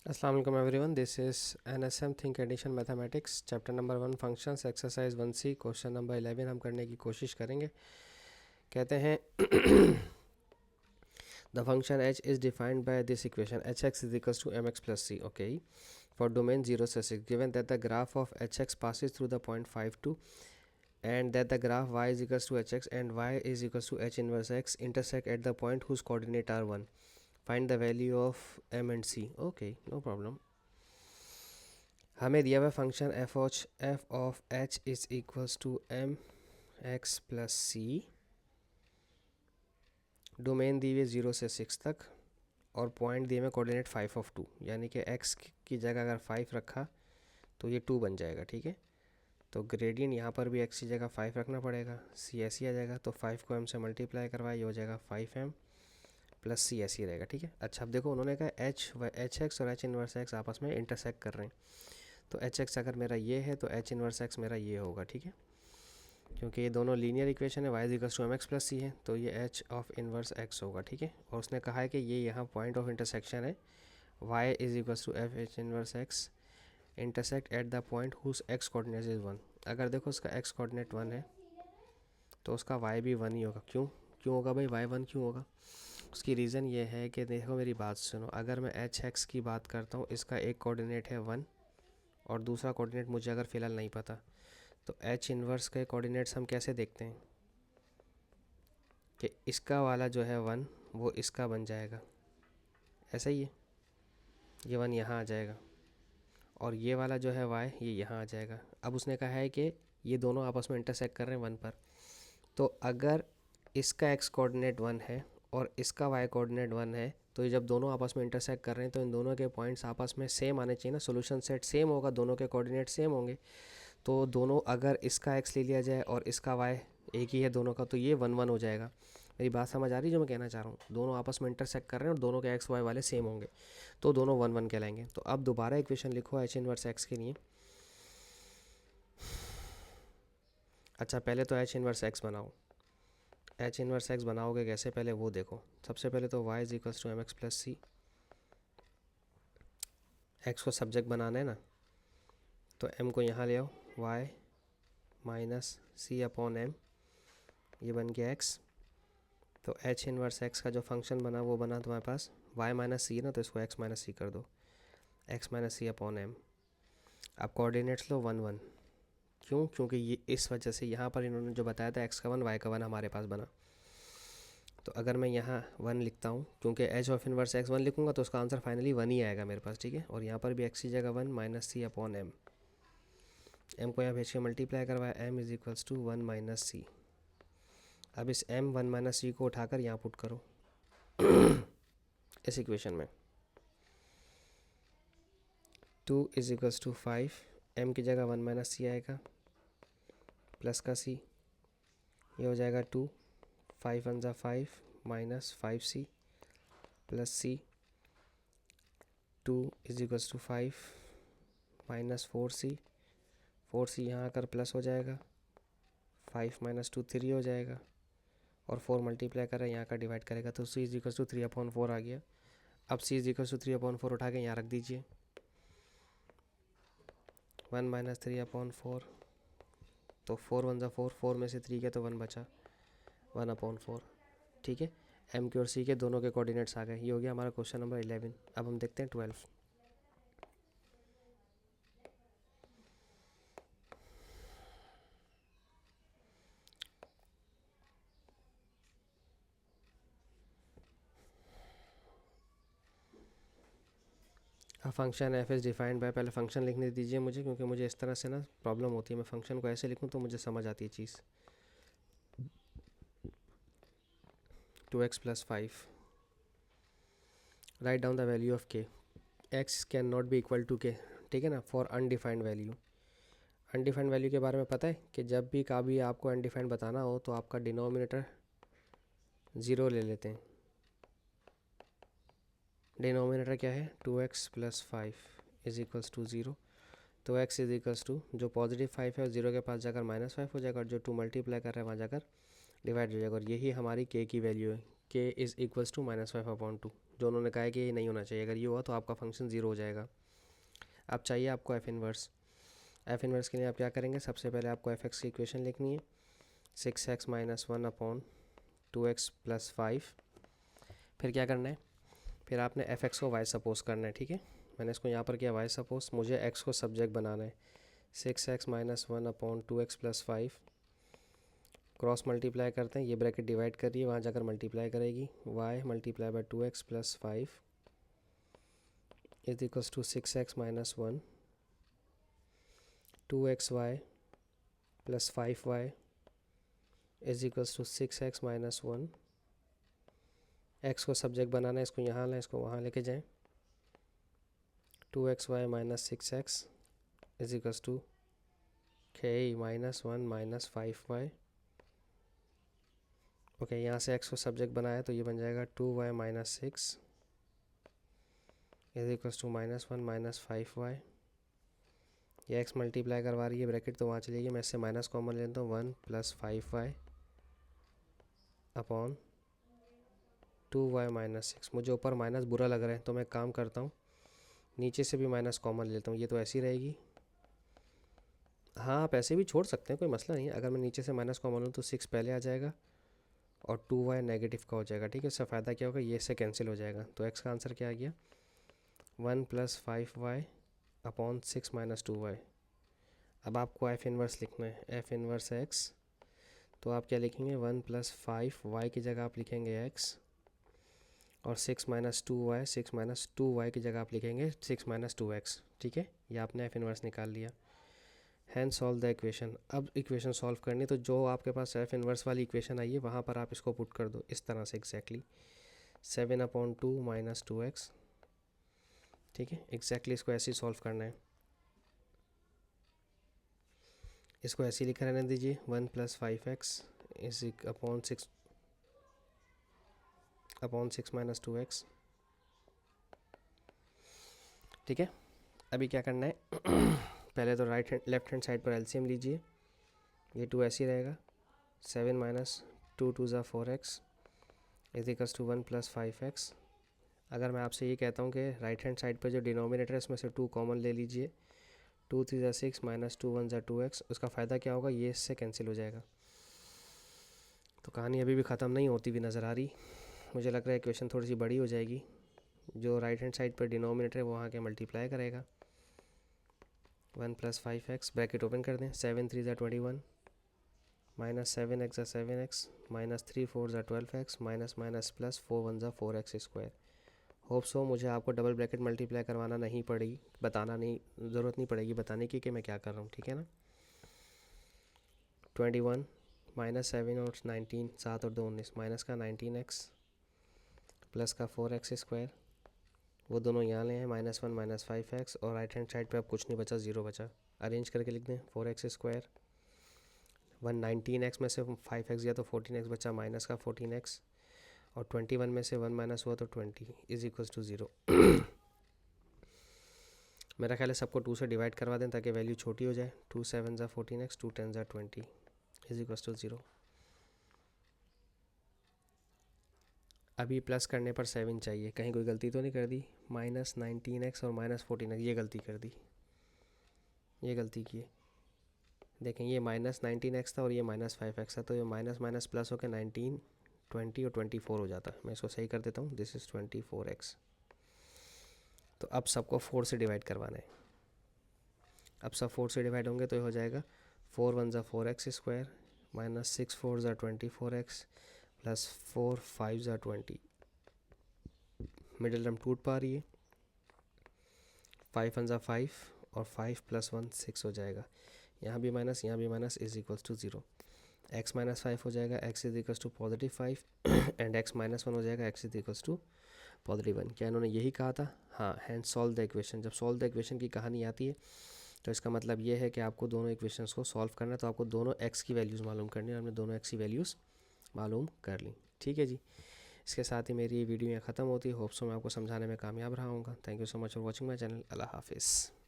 अस्सलाम वालेकुम everyone, this is NSM think edition mathematics chapter number 1 functions exercise 1C question number 11 हम करने की कोशिश करेंगे। कहते हैं the function h is defined by this equation hx is equals to mx plus c। Okay, for domain 0 से 6 given that the graph of hx passes through the point 5 2 and that the graph y is equals to hx and y is equals to h inverse x intersect at the point whose coordinate are 1. Find the value of m and c. Okay, no problem. हमें दिया हुआ function F of H is equals to M X plus C, domain दी हुई 0 से 6 तक और point दिए हुए कोऑर्डिनेट 5 of 2, यानी कि एक्स की जगह अगर 5 रखा तो ये 2 बन जाएगा। ठीक है, तो ग्रेडियंट यहाँ पर भी एक्स की जगह 5 रखना पड़ेगा, सी ऐसी आ जाएगा, तो 5 को एम से मल्टीप्लाई करवाए, ये हो जाएगा 5m प्लस सी ऐसी रहेगा। ठीक है, अच्छा अब देखो उन्होंने कहा एच एक्स और एच इनवर्स एक्स आपस में इंटरसेक्ट कर रहे हैं, तो एच एक्स अगर मेरा ये है तो एच इनवर्स एक्स मेरा ये होगा। ठीक है, क्योंकि ये दोनों लीनियर इक्वेशन है, Y is equals to M X plus C है, तो ये एच ऑफ इनवर्स एक्स होगा। ठीक है, और उसने कहा है कि ये यहाँ पॉइंट ऑफ इंटरसेक्शन है, Y is equals to F H inverse X intersect at the point whose X coordinate is 1। अगर देखो उसका एक्स कोऑर्डिनेट 1 है तो उसका वाई भी 1 ही होगा। क्यों क्यों होगा भाई, वाई 1 क्यों होगा? उसकी रीज़न ये है कि देखो मेरी बात सुनो, अगर मैं एच एक्स की बात करता हूँ, इसका एक कोऑर्डिनेट है 1 और दूसरा कोऑर्डिनेट मुझे अगर फ़िलहाल नहीं पता, तो एच इन्वर्स के कोऑर्डिनेट्स हम कैसे देखते हैं कि इसका वाला जो है 1 वो इसका बन जाएगा, ऐसा ही है, ये 1 यहाँ आ जाएगा और ये वाला जो है y ये यहाँ आ जाएगा। अब उसने कहा है कि ये दोनों आपस में इंटरसेक्ट कर रहे हैं 1 पर, तो अगर इसका x कोऑर्डिनेट 1 है और इसका y कोऑर्डिनेट 1 है, तो ये जब दोनों आपस में इंटरसेक्ट कर रहे हैं तो इन दोनों के पॉइंट्स आपस में सेम आने चाहिए ना, सोल्यूशन सेट सेम होगा, दोनों के कोऑर्डिनेट सेम होंगे। तो दोनों अगर इसका x ले लिया जाए और इसका y एक ही है दोनों का, तो ये 1 1 हो जाएगा। मेरी बात समझ आ रही है जो मैं कहना चाह रहा हूँ? दोनों आपस में इंटरसेक्ट कर रहे हैं और दोनों के एक्स वाई वाले सेम होंगे, तो दोनों 1 1 कहलाएंगे। तो अब दोबारा इक्वेशन लिखो एच इनवर्स एक्स के लिए। अच्छा पहले तो एच इनवर्स एक्स बनाओ। एच इनवर्स एक्स बनाओगे कैसे पहले वो देखो। सबसे पहले तो y is equals to M X plus C, X को सब्जेक्ट बनाना है ना, तो m को यहाँ ले आओ, y minus C upon M, ये बन गया x। तो एच इनवर्स एक्स का जो फंक्शन बना वो बना तुम्हारे पास y माइनस सी है ना, तो इसको x माइनस सी कर दो, x minus C upon M. अब कोऑर्डिनेट्स लो 1 1। क्यों? क्योंकि ये इस वजह से यहाँ पर इन्होंने जो बताया था x का 1 y का 1 हमारे पास बना, तो अगर मैं यहाँ 1 लिखता हूँ, क्योंकि एच ऑफ इनवर्स एक्स 1 लिखूँगा तो उसका आंसर फाइनली 1 ही आएगा मेरे पास। ठीक है, और यहाँ पर भी x की जगह 1 minus C upon M, M को यहाँ भेज के मल्टीप्लाई करवाया, m is equals to 1 minus C. अब इस m 1 माइनस सी को उठाकर यहाँ पुट करो इस इक्वेशन में, 2 इज इक्वल्स टू 5, m की जगह 1 माइनस सी आएगा प्लस का c, ये हो जाएगा 2, 5 1 ज़ा 5 minus 5c plus c, 2 is equals to 5 minus 4c, 4c यहाँ आकर प्लस हो जाएगा, 5 माइनस 2 3 हो जाएगा, और 4 मल्टीप्लाई कर रहा है यहाँ का डिवाइड करेगा, तो c इज इक्वल्स टू 3/4 आ गया। अब c इज इक्वल्स टू 3/4 उठा के यहाँ रख दीजिए, 1 माइनस 3/4, तो 4 1 ज़ा 4, 4 में से 3 के तो 1 बचा, 1/4। ठीक है, m के और c के दोनों के कोऑर्डिनेट्स आ गए। ये हो गया हमारा क्वेश्चन नंबर 11। अब हम देखते हैं 12। Function F is defined bye, पहले फंक्शन लिखने दीजिए मुझे, क्योंकि मुझे इस तरह से ना प्रॉब्लम होती है, मैं फंक्शन को ऐसे लिखूँ तो मुझे समझ आती है चीज़। 2x plus 5, write down the value of k, x can not be equal to k। ठीक है ना, for undefined value. Undefined value के बारे में पता है कि जब भी कभी आपको अनडिफाइंड बताना हो तो आपका डिनोमिनेटर 0 ले लेते हैं। डिनोमिनेटर क्या है, 2x plus 5 is equals to 0, तो x इज इक्वल्स टू जो पॉजिटिव 5 है 0 के पास जाकर -5 हो जाएगा, और जो 2 मल्टीप्लाई कर रहा है वहाँ जाकर डिवाइड हो जाएगा, और यही हमारी k की वैल्यू है। के इज़ इक्वल्स टू -5/2, जो उन्होंने कहा है कि ये नहीं होना चाहिए। अगर ये हुआ तो आपका फंक्शन ज़ीरो हो जाएगा। अब चाहिए आपको एफ इनवर्स। एफ इनवर्स के लिए आप क्या करेंगे, सबसे पहले आपको एफ एक्स की इक्वेशन लिखनी है, 6x - 1/2x + 5। फिर क्या करना है, फिर आपने एफ एक्स को वाई सपोज करना है, ठीक है। मैंने इसको यहाँ पर किया वाई सपोज, मुझे एक्स को सब्जेक्ट बनाना है। 6x - 1/2x + 5 क्रॉस मल्टीप्लाई करते हैं, ये ब्रैकेट डिवाइड कर रही है, वहाँ जाकर मल्टीप्लाई करेगी, y × 2x + 5 is equals to 6x - 1 2xy + 5y is equals to 6x - 1। X को सब्जेक्ट बनाना है, इसको यहाँ लाएं, इसको वहाँ लेके जाएं। 2xy - 6x is equals to k - 1 - 5y। Okay, यहाँ से x को सब्जेक्ट बनाया तो ये बन जाएगा 2y - 6 is equals to -1 - 5y। ये x मल्टीप्लाई करवा रही है, ब्रैकेट तो वहाँ चलेगी, मैं इससे माइनस कॉमन लेता हूँ, 1 + 5y अपॉन 2y - 6। मुझे ऊपर माइनस बुरा लग रहा है तो मैं काम करता हूँ, नीचे से भी माइनस कॉमन लेता हूँ, ये तो ऐसी रहेगी। हाँ, आप ऐसे भी छोड़ सकते हैं, कोई मसला नहीं है। अगर मैं नीचे से माइनस कॉमन लूँ तो 6 पहले आ जाएगा और 2y नेगेटिव का हो जाएगा, ठीक है। इससे फ़ायदा क्या होगा, ये इससे कैंसिल हो जाएगा। तो x का आंसर क्या आ गया, 1 + 5y अपॉन 6 - 2y। अब आपको एफ इनवर्स लिखना है, एफ इनवर्स x, तो आप क्या लिखेंगे, 1 + 5y की जगह आप लिखेंगे x और 6 - 2y, 6 - 2y की जगह आप लिखेंगे 6 - 2x, ठीक है। ये आपने एफ इनवर्स निकाल लिया। Hand solve the equation. अब इक्वेशन सॉल्व करनी, तो जो आपके पास एफ इनवर्स वाली इक्वेशन आई है वहाँ पर आप इसको पुट कर दो इस तरह से एग्जैक्टली 7/2 - 2x, ठीक है। एग्जैक्टली इसको ऐसे ही सॉल्व करना है, इसको ऐसे ही लिखा रहने दीजिए, 1 + 5x इज अपॉन 6 - 2x, ठीक है। अभी क्या करना है पहले तो लेफ्ट हैंड साइड पर एलसीएम लीजिए, ये 2 ऐसे ही रहेगा, 7 - 2 × 2 = 4x is equals to 1 + 5x। अगर मैं आपसे ये कहता हूँ कि राइट हैंड साइड पर जो डिनोमिनेटर है इसमें से 2 कॉमन ले लीजिए, 2 × 3 = 6 - 2 × 1 = 2x, उसका फ़ायदा क्या होगा, ये इससे कैंसिल हो जाएगा। तो कहानी अभी भी ख़त्म नहीं होती भी नज़र आ रही, मुझे लग रहा है इक्वेशन थोड़ी सी बड़ी हो जाएगी। जो राइट हैंड साइड पर डिनोमिनेटर है वो वहाँ के मल्टीप्लाई करेगा, 1 + 5x ब्रैकेट ओपन कर दें, 7 × 3 = 21 -7x = 7x -3 × 4 = 12x -- +4 × 1 = 4x²। Hope so मुझे आपको डबल ब्रैकेट मल्टीप्लाई करवाना नहीं पड़ेगी, बताना नहीं, ज़रूरत नहीं पड़ेगी बताने की कि मैं क्या कर रहा हूँ, ठीक है ना। 21 -7 और 19, 7 और 2 19, माइनस का 19x प्लस का 4x², वो दोनों यहाँ ले हैं, -1 - 5x, और राइट हैंड साइड पे अब कुछ नहीं बचा, 0 बचा। अरेंज करके लिख दें, 4x², 19x में से 5x गया तो 14x बचा, माइनस का 14x, और 21 में से 1 माइनस हुआ तो 20 इज इक्वल्स टू 0। मेरा ख्याल है सबको 2 से डिवाइड करवा दें ताकि वैल्यू छोटी हो जाए। 2 × 7 = 14x, 2 × 10 = 20 इज इक्वल्स टू 0। अभी प्लस करने पर 7 चाहिए, कहीं कोई गलती तो नहीं कर दी, -19x और -14x ये गलती कर दी, ये गलती की है। देखें ये -19x था और ये -5x था, तो ये माइनस माइनस प्लस होकर 19, 20 और 24 हो जाता है। मैं इसको सही कर देता हूँ, दिस इज़ 24x। तो अब सबको 4 से डिवाइड करवाना है, अब सब 4 से डिवाइड होंगे तो ये हो जाएगा 4 × 1 = 4x² -6 × 4 = 24x +4 × 5 = 20। मिडिल टर्म टूट पा रही है, 5 × 1 = 5 और 5 + 1 6 हो जाएगा, यहाँ भी माइनस यहाँ भी minus is equals to 0। x - 5 हो जाएगा, x is equals to +5 and x - 1 हो जाएगा, x इज इक्वल्स टू +1। क्या इन्होंने यही कहा था? हाँ, हैंड सॉल्व द इक्वेशन। जब सॉल्व द इक्वेशन की कहानी आती है तो इसका मतलब ये है कि आपको दोनों इक्वेशंस को सॉल्व करना है, तो आपको दोनों x की वैल्यूज़ मालूम करनी है, और हमने दोनों x की वैल्यूज़ मालूम कर ली, ठीक है जी। इसके साथ ही मेरी ये वीडियो यहाँ ख़त्म होती है। होप्स मैं आपको समझाने में कामयाब रहा हूँगा। Thank you so much for watching my channel. Allah हाफिज़।